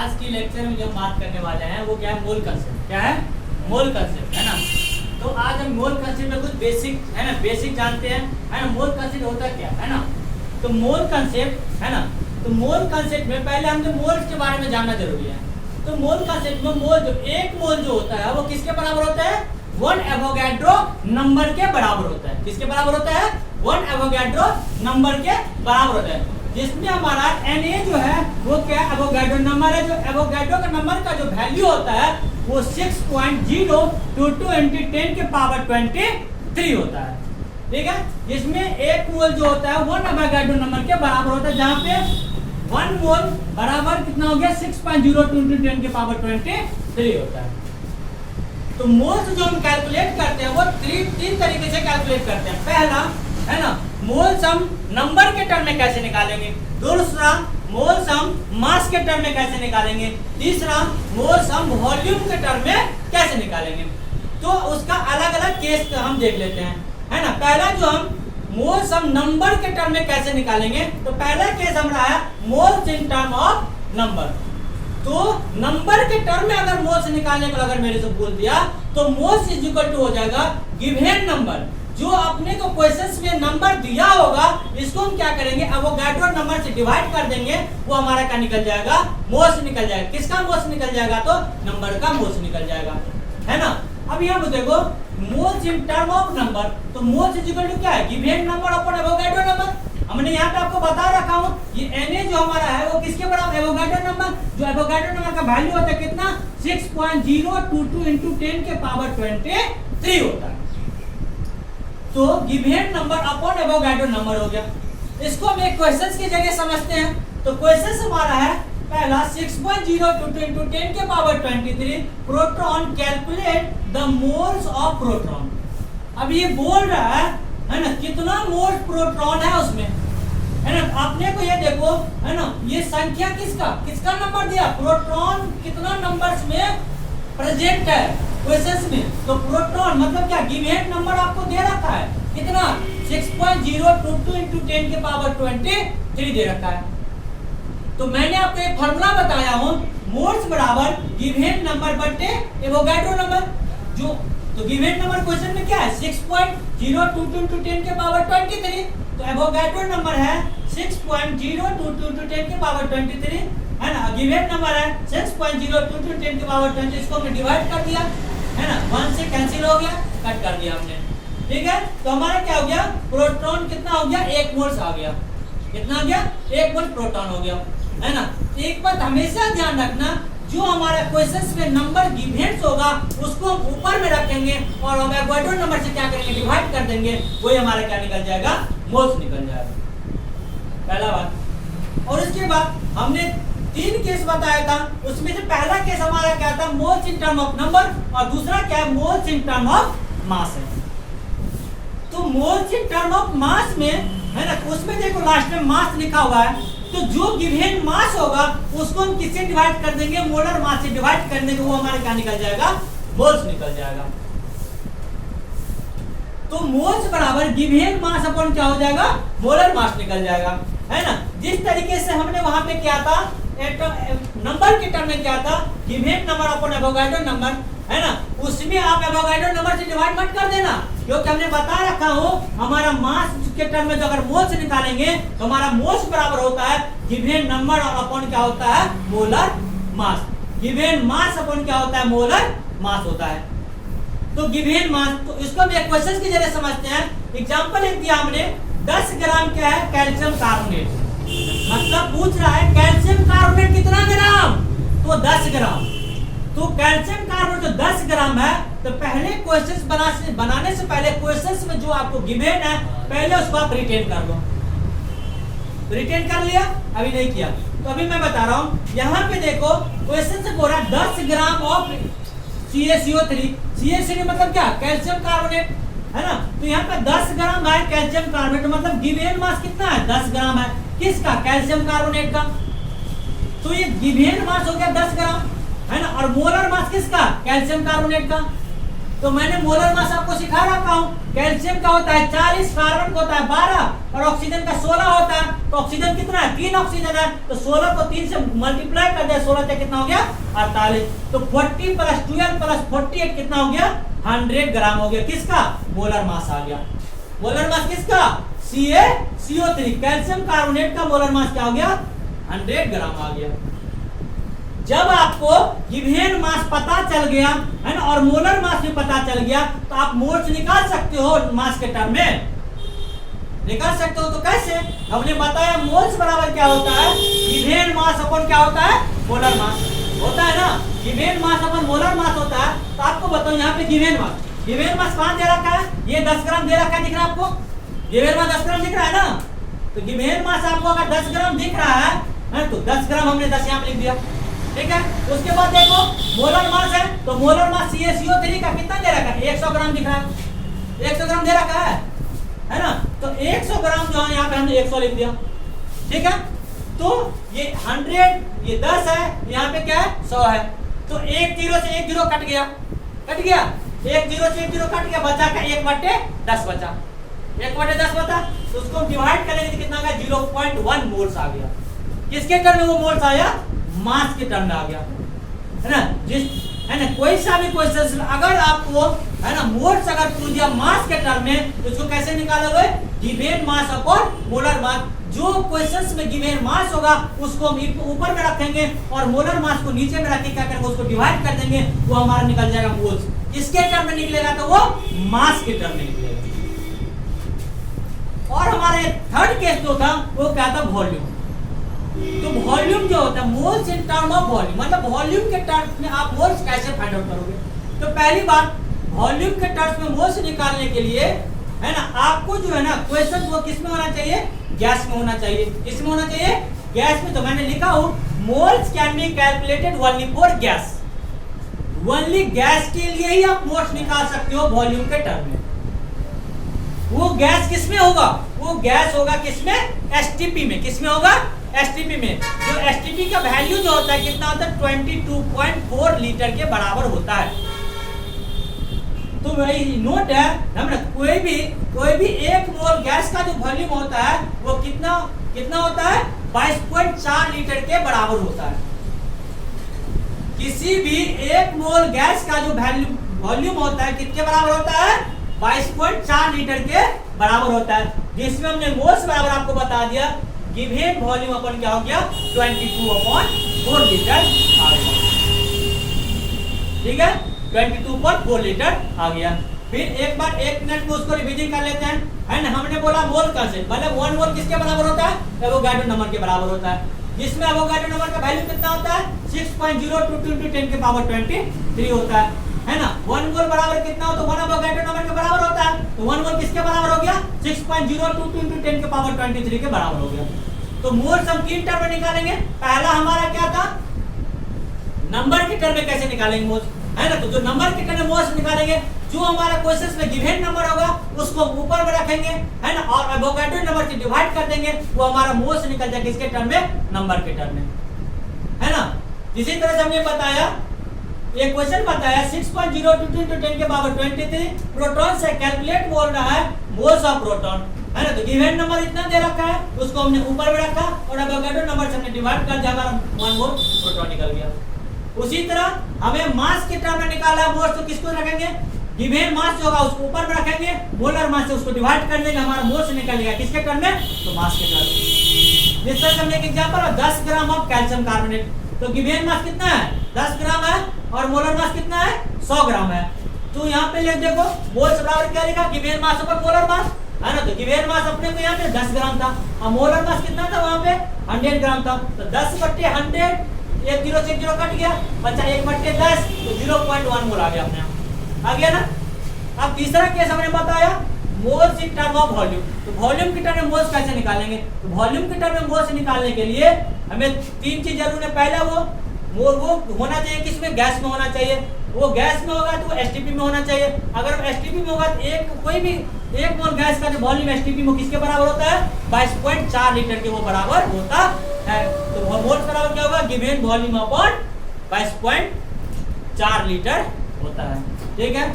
आज की लेक्चर में जो हम बात करने वाले हैं वो क्या है, मोल कंसेप्ट। क्या है? मोल कंसेप्ट, है ना। तो आज हम मोल कंसेप्ट में कुछ बेसिक, है ना, बेसिक जानते हैं, है ना। मोल कंसेप्ट होता क्या है ना। तो मोल कंसेप्ट, है ना, तो मोल कंसेप्ट में पहले हमने मोल्स के बारे में जानना जरूरी है। तो मोल कंसेप्ट में मोल जो एक मोल जो होता है वो किसके बराबर होता है? 1 एवोगैड्रो नंबर के बराबर होता है। किसके बराबर होता है? 1 एवोगैड्रो नंबर के बराबर होता है, जिसमें हमारा Na जो है वो क्या एवोगैड्रो नंबर है। जो एवोगैड्रो का नंबर का जो वैल्यू होता है वो 6.022 × 10 के पावर 23 होता है। ठीक है, जिसमें एक मोल जो होता है 1 एवोगैड्रो नंबर के बराबर होता है, जहाँ पे 1 मोल बराबर कितना हो गया? 6.022 × 10 के पावर 23 होता है। तो मोल्स जो हम कैलकुलेट करते हैं वो तीन तरीके से कैलकुलेट करते हैं। पहला, है ना, मोल्स हम नंबर के टर्म में कैसे निकालेंगे। दूसरा, मोल्स हम मास के टर्म में कैसे निकालेंगे। तीसरा, मोल्स हम वॉल्यूम के टर्म में कैसे निकालेंगे। तो उसका अलग अलग केस हम देख लेते हैं, है ना। पहला जो हम मोल्स हम नंबर के टर्म में कैसे निकालेंगे, तो पहला केस हम रहा है moles in term of number. तो नंबर के टर्म में अगर मोल्स निकालने को अगर मेरे से बोल दिया तो मोल्स इज इक्वल टू हो जाएगा गिवन नंबर। जो अपने को क्वेश्चंस में नंबर दिया होगा इसको हम क्या करेंगे, एवोगैड्रो नंबर से डिवाइड कर देंगे, वो हमारा क्या निकल जाएगा? मोल्स निकल जाएगा। किसका मोल्स निकल जाएगा? तो नंबर का मोल्स निकल जाएगा, है ना। अब यहाँ पे देखो moles in term of number, तो मोल्स इज इक्वल टू क्या है? Given number upon Avogadro number. हमने यहाँ पे आपको बता रखा हूँ ये Na जो हमारा है वो किसके बराबर? Avogadro number. जो एवोगैड्रो नंबर का वैल्यू होता है कितना? 6.022 × 10 के पावर 23 होता है। तो given number upon Avogadro number हो गया। इसको हम एक क्वेश्चंस के जरिए समझते हैं। तो क्वेश्चंस हमारा है पहला 6.022 × 10 के power 23 proton calculate the moles of proton. अब ये बोल रहा है ना, कितना मोल प्रोटॉन है उसमें, है ना। आपने को ये देखो, है ना, ये संख्या किसका नंबर दिया? प्रोटॉन कितना नंबर्स में प्रेजेंट है क्वेश्चंस में। तो प्रोटॉन मतलब क्या? गिवन नंबर आपको दे रखा है कितना? 6.022 × 10 के पावर 23 दे रखा है। तो मैंने आपको एक फार्मूला बताया हूं, मोल्स बराबर गिवन नंबर बटे एवोगैड्रो नंबर। जो तो गिवन नंबर क्वेश्चन में क्या है? 6.022 × 10 के पावर 23। तो एवोगैड्रो नंबर है 6.022 × 10 के पावर 23, है ना। गिवन नंबर है 6.022 × 10 के पावर 20। इसको हमने डिवाइड कर दिया, है ना, 1 से कैंसिल हो गया, कट कर दिया हमने। ठीक है, तो हमारा क्या हो गया? प्रोटॉन कितना हो गया? 1 मोल्स आ गया। कितना आ गया? 1 मोल प्रोटॉन हो गया, है ना। एक बात हमेशा ध्यान रखना, जो हमारा क्वेश्चंस में नंबर गिवेंस होगा उसको हम ऊपर में रखेंगे और हम एवोगैड्रो नंबर से क्या करेंगे? डिवाइड कर देंगे, वही हमारा क्या निकल जाएगा? मोल्स निकल जाएगा। पहला बात। और उसके बाद हमने 3 केस बताया था, उसमें से पहला केस हमारा क्या था? Moles in term of number, और दूसरा क्या है? Moles in term of mass है। तो moles in term of mass में, है ना, उसमें देखो लास्ट में मास लिखा हुआ है। तो जो गिवन मास होगा उसको हम किससे डिवाइड कर देंगे? मोलर मास से डिवाइड कर देंगे, वो हमारा क्या निकल जाएगा? मोल्स निकल जाएगा। तो मोल्स बराबर गिवन मास अपॉन क्या हो जाएगा? मोलर मास निकल जाएगा, है ना। जिस तरीके से हमने वहां पे किया था नंबर के टर्म में क्या था? Given number upon Avogadro number, है ना। उसमें आप एवोगैड्रो नंबर से डिवाइड मत कर देना, क्योंकि हमने बता रखा हो हमारा मास के टर्म में जो अगर मोल्स निकालेंगे तो हमारा मोल्स बराबर होता है गिवन नंबर और अपॉन क्या होता है? Molar mass. Given mass upon क्या होता है? मोलर मास होता है। तो गिवन मास, तो इसको हम एक क्वेश्चन के जरिए समझते हैं। एग्जांपल एक दिया हमने, 10 ग्राम क्या है? Calcium carbonate. मतलब पूछ रहा है कैल्शियम कार्बोनेट कितना ग्राम? तो 10 ग्राम। तो कैल्शियम कार्बोनेट जो 10 ग्राम है, तो पहले क्वेश्चंस बनाने से पहले क्वेश्चंस में जो आपको गिवन है पहले उसको आप रिटेन कर लो। रिटेन कर लिया? अभी नहीं किया तो अभी मैं बता रहा हूँ। यहाँ पे देखो क्वेश्चन से बोल रहा है 10 ग्राम ऑफ CaCO3। CaCO3 मतलब क्या? कैल्शियम कार्बोनेट, है ना। तो यहाँ पे 10 ग्राम है कैल्शियम कार्बोनेट, मतलब गिवन मास कितना है? 10 ग्राम है। किसका? कैल्शियम कार्बोनेट का। तो ये गिवन मास हो गया 10 ग्राम, है ना। और मोलर मास किसका? कैल्शियम कार्बोनेट का। तो मैंने मोलर मास आपको सिखा रखा हूँ। कैल्शियम का होता है 40, कार्बन का होता है 12 और ऑक्सीजन का 16 होता है। तो ऑक्सीजन कितना है? 3 ऑक्सीजन है, तो 16 को 3 से मल्टीप्लाई कर दिया, 16 से कितना हो गया? 48। तो 40 प्लस 12 प्लस 48 कितना हो गया? 100 ग्राम हो गया। किसका? मोलर मास आ गया। मोलर मास किसका? CaCO3 कैल्शियम कार्बोनेट का मोलर मास क्या हो गया? 100 ग्राम आ गया। जब आपको गिवन मास पता चल गया है ना, और मोलर मास भी पता चल गया, तो आप मोल्स निकाल सकते हो मास के टर्म में, निकाल सकते हो। तो कैसे? हमने बताया मोल्स बराबर क्या होता है? गिवन मास अपन क्या होता है? मोलर मास होता है ना। गिवन मास अपन मोलर मास होता है। तो आपको बताओ यहाँ पे गिवन मास कहाँ दे रखा है? ये 10 ग्राम दे रखा है, दिख रहा है आपको? गिवन मास 10 ग्राम दिख रहा है ना। तो गिवन मास आपको अगर 10 ग्राम दिख रहा है तो 10 ग्राम हमने 10 यहाँ पे लिख दिया, ठीक है। उसके बाद देखो मोलर मास है, तो मोलर मास CaCO3 का कितना दे रखा है? 100 ग्राम दिख रहा है, 100 ग्राम दे रखा है ना। तो 100 ग्राम जो है यहाँ पे हमने 100 लिख दिया, ठीक है। तो ये 100, ये 10 है, यहाँ पे क्या है? 100 है। तो एक जीरो से एक जीरो कट गया, एक जीरो से एक जीरो कट गया, बचा का 1/10 बचा, 1/10 बचा। तो उसको डिवाइड करेंगे तो कितना आ गया? 0.1 मोल्स आ गया। किसके टर्म में वो मोल्स आया? मास के टर्म में आ गया, है ना। है ना, कोई सा भी क्वेश्चन अगर आपको है ना मोल्स अगर पूछ दिया मास के टर्म में, तो उसको कैसे निकालोगे? Given mass upon molar mass. जो क्वेश्चंस में गिवन मास होगा उसको हम ऊपर में रखेंगे और मोलर मास को नीचे में रख के क्या करेंगे? उसको डिवाइड कर देंगे, वो हमारा निकल जाएगा मोल्स। किसके टर्म में निकलेगा? तो वो मास के टर्म में निकलेगा। और हमारे थर्ड केस जो था वो क्या था? वॉल्यूम। तो वॉल्यूम जो होता है moles in term of volume, मतलब वॉल्यूम के टर्म्स में आप मोल्स कैसे फाइंड आउट करोगे? तो पहली बात, वॉल्यूम के टर्म्स में मोल्स निकालने के लिए है ना, आपको जो है ना क्वेश्चन वो किस में होना चाहिए? गैस में होना चाहिए। किस में होना चाहिए? गैस में। तो मैंने लिखा हूं moles can be calculated only for gas. Only gas के लिए ही आप मोल्स निकाल सकते हो वॉल्यूम के टर्म में। वो गैस किस में होगा? वो गैस होगा किसमें? एसटीपी में। किस में होगा? एसटीपी में। जो एसटीपी का वैल्यू जो होता है कितना होता है? 22.4 लीटर के बराबर होता है। तो वही नोट है हमने, कोई भी 1 मोल गैस का जो वॉल्यूम होता है वो कितना होता है? 22.4 लीटर के बराबर होता है। किसी भी 1 मोल गैस का जो वॉल्यूम होता है कितने बराबर होता है? 22.4 लीटर के बराबर होता है। जिसमें हमने मोल्स बराबर आपको बता दिया, गिवन वॉल्यूम अपन क्या हो गया? 22/4 लीटर आ गया, ठीक है। 22/4 लीटर आ गया। फिर एक बार 1 मिनट में उसको रिवीजन कर लेते हैं, है ना। हमने बोला मोल का से मतलब 1 मोल किसके बराबर होता है? एवोगाड्रो नंबर के बराबर होता है। जिसमें एवोगाड्रो नंबर का वैल्यू कितना होता है? 6.022 × 10⁻23 होता है ना। 1 मोल बराबर कितना हो? तो 1 एवोगाड्रो नंबर के बराबर होता है। तो 1 मोल किसके बराबर हो गया? 6.022 × 10⁻23 के बराबर हो गया। तो मोल्स हम 3 टर्म में निकालेंगे। पहला हमारा क्या था? नंबर के टर्म में कैसे निकालेंगे मोल्स, है ना। तो जो नंबर के टर्म में मोल्स निकालेंगे, जो हमारा क्वेश्चन में गिवन नंबर होगा उसको ऊपर में रखेंगे, है ना, और एवोगाड्रो नंबर से डिवाइड कर देंगे, वो हमारा मोल्स निकल जाएगा किसके टर्म में? नंबर के टर्म में, है ना। इसी तरह से हमने बताया, ये क्वेश्चन बताया 6.022 × 10⁻23 प्रोटॉन से कैलकुलेट बोल रहा है मोल्स ऑफ प्रोटॉन, है ना। तो गिवन नंबर इतना दे रखा है, उसको हमने ऊपर में रखा और एवोगाड्रो नंबर से हमने डिवाइड कर दिया, हमारा 1 मोल प्रोटॉन निकल गया। उसी तरह हमें मास के टर्म में निकाला है मोल्स, तो किसको रखेंगे? गिवन मास जो होगा उसको ऊपर में रखेंगे, मोलर मास से उसको डिवाइड कर देंगे, हमारा मोल्स निकलेगा किसके टर्म में? तो मास के टर्म में। जिस तरह हमने एक एग्जांपल है 10 ग्राम ऑफ कैल्शियम कार्बोनेट, तो गिवन मास कितना है? 10 ग्राम है और मोलर मास कितना है? 100 ग्राम है। तो यहाँ पे लिख देखो मोल्स बराबर क्या लिखा? गिवन मास ऊपर मोलर मास, है ना। तो गिवन मास अपने को यहाँ पे 10 ग्राम था और मोलर मास कितना था? वहाँ पे 100 ग्राम था। तो 10/100, 1 जीरो से 1 जीरो कट गया, बचा 1/10, तो 0.1 मोल आ गया अपने आ गया ना। अब तीसरा केस हमने बताया moles in term of volume. तो वॉल्यूम के टर्म में मोल्स कैसे निकालेंगे? तो वॉल्यूम के टर्म में मोल्स निकालने के लिए हमें 3 चीज जरूर है। पहला वो होना चाहिए किसमें? गैस में होना चाहिए। वो गैस में होगा तो वो एसटीपी में होना चाहिए। अगर एसटीपी में होगा तो कोई भी 1 मोल गैस का जो वॉल्यूम एसटीपी में किसके बराबर होता है? 22.4 लीटर के वो बराबर होता है। तो मोल्स बराबर क्या होगा? गिवन वॉल्यूम अपॉन 22.4 लीटर होता है, ठीक है।